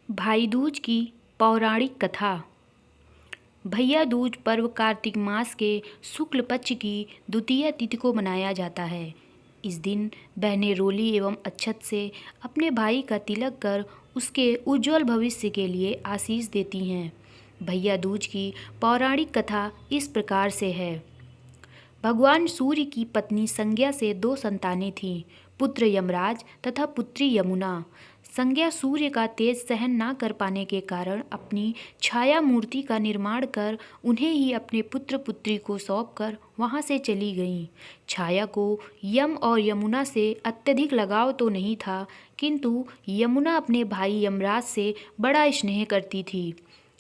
भाई दूज की पौराणिक कथा। भैया दूज पर्व कार्तिक मास के शुक्ल पक्ष की द्वितीय तिथि को मनाया जाता है। इस दिन बहनें रोली एवं अक्षत से अपने भाई का तिलक कर उसके उज्जवल भविष्य के लिए आशीष देती हैं। भैया दूज की पौराणिक कथा इस प्रकार से है। भगवान सूर्य की पत्नी संज्ञा से 2 संतानें थीं, पुत्र यमराज तथा पुत्री यमुना। संज्ञा सूर्य का तेज सहन ना कर पाने के कारण अपनी छाया मूर्ति का निर्माण कर उन्हें ही अपने पुत्र पुत्री को सौंपकर वहां से चली गईं। छाया को यम और यमुना से अत्यधिक लगाव तो नहीं था, किंतु यमुना अपने भाई यमराज से बड़ा स्नेह करती थी।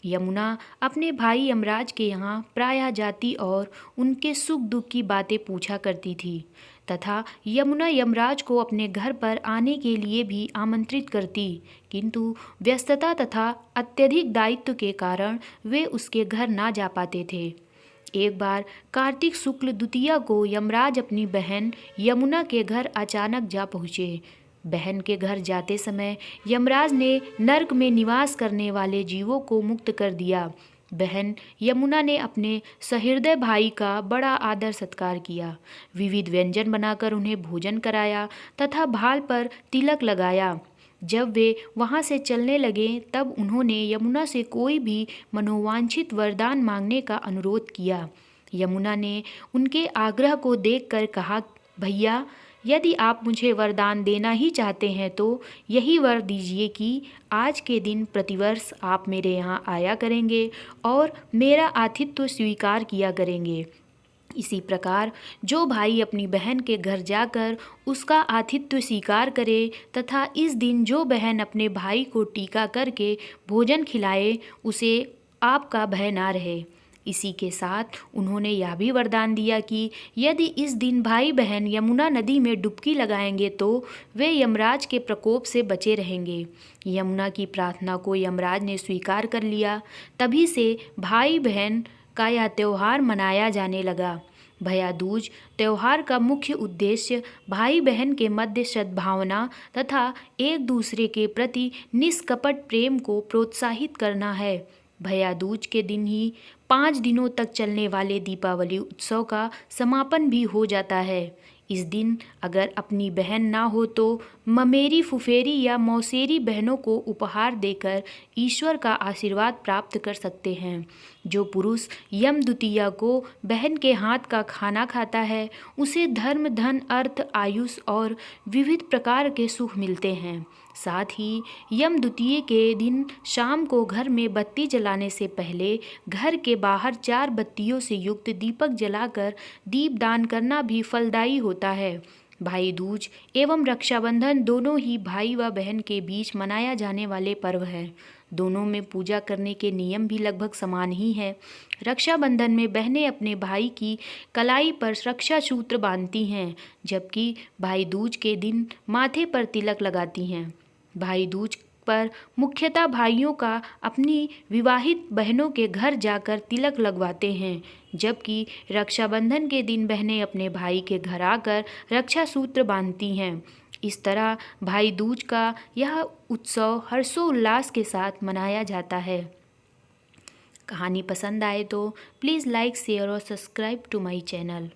यमुना अपने भाई यमराज के यहाँ प्रायः जाती और उनके सुख दुख की बातें पूछा करती थी तथा यमुना यमराज को अपने घर पर आने के लिए भी आमंत्रित करती, किंतु व्यस्तता तथा अत्यधिक दायित्व के कारण वे उसके घर ना जा पाते थे। एक बार कार्तिक शुक्ल द्वितीया को यमराज अपनी बहन यमुना के घर अचानक जा पहुँचे। बहन के घर जाते समय यमराज ने नर्क में निवास करने वाले जीवों को मुक्त कर दिया। बहन यमुना ने अपने सहृदय भाई का बड़ा आदर सत्कार किया, विविध व्यंजन बनाकर उन्हें भोजन कराया तथा भाल पर तिलक लगाया। जब वे वहां से चलने लगे तब उन्होंने यमुना से कोई भी मनोवांछित वरदान मांगने का अनुरोध किया। यमुना ने उनके आग्रह को देखकर कहा, भैया, यदि आप मुझे वरदान देना ही चाहते हैं तो यही वर दीजिए कि आज के दिन प्रतिवर्ष आप मेरे यहाँ आया करेंगे और मेरा आतिथ्य स्वीकार किया करेंगे। इसी प्रकार जो भाई अपनी बहन के घर जाकर उसका आतिथ्य स्वीकार करे तथा इस दिन जो बहन अपने भाई को टीका करके भोजन खिलाए, उसे आपका भय ना रहे। इसी के साथ उन्होंने यह भी वरदान दिया कि यदि इस दिन भाई बहन यमुना नदी में डुबकी लगाएंगे तो वे यमराज के प्रकोप से बचे रहेंगे। यमुना की प्रार्थना को यमराज ने स्वीकार कर लिया। तभी से भाई बहन का यह त्यौहार मनाया जाने लगा। भैया दूज त्यौहार का मुख्य उद्देश्य भाई बहन के मध्य सद्भावना तथा एक दूसरे के प्रति निष्कपट प्रेम को प्रोत्साहित करना है। भैया दूज के दिन ही 5 दिनों तक चलने वाले दीपावली उत्सव का समापन भी हो जाता है। इस दिन अगर अपनी बहन ना हो तो ममेरी फुफेरी या मौसेरी बहनों को उपहार देकर ईश्वर का आशीर्वाद प्राप्त कर सकते हैं। जो पुरुष यम द्वितीया को बहन के हाथ का खाना खाता है उसे धर्म, धन, अर्थ, आयुष और विविध प्रकार के सुख मिलते हैं। साथ ही यम द्वितीया के दिन शाम को घर में बत्ती जलाने से पहले घर के बाहर 4 बत्तियों से युक्त दीपक जलाकर दीपदान करना भी फलदायी होता है। भाई दूज एवं रक्षाबंधन दोनों ही भाई व बहन के बीच मनाया जाने वाले पर्व हैं। दोनों में पूजा करने के नियम भी लगभग समान ही हैं। रक्षाबंधन में बहनें अपने भाई की कलाई पर रक्षा सूत्र बांधती हैं, जबकि भाई दूज के दिन माथे पर तिलक लगाती हैं। भाई दूज पर मुख्यतः भाइयों का अपनी विवाहित बहनों के घर जाकर तिलक लगवाते हैं, जबकि रक्षाबंधन के दिन बहनें अपने भाई के घर आकर रक्षा सूत्र बांधती हैं। इस तरह भाई दूज का यह उत्सव हर्षोल्लास के साथ मनाया जाता है। कहानी पसंद आए तो प्लीज़ लाइक, शेयर और सब्सक्राइब टू माई चैनल।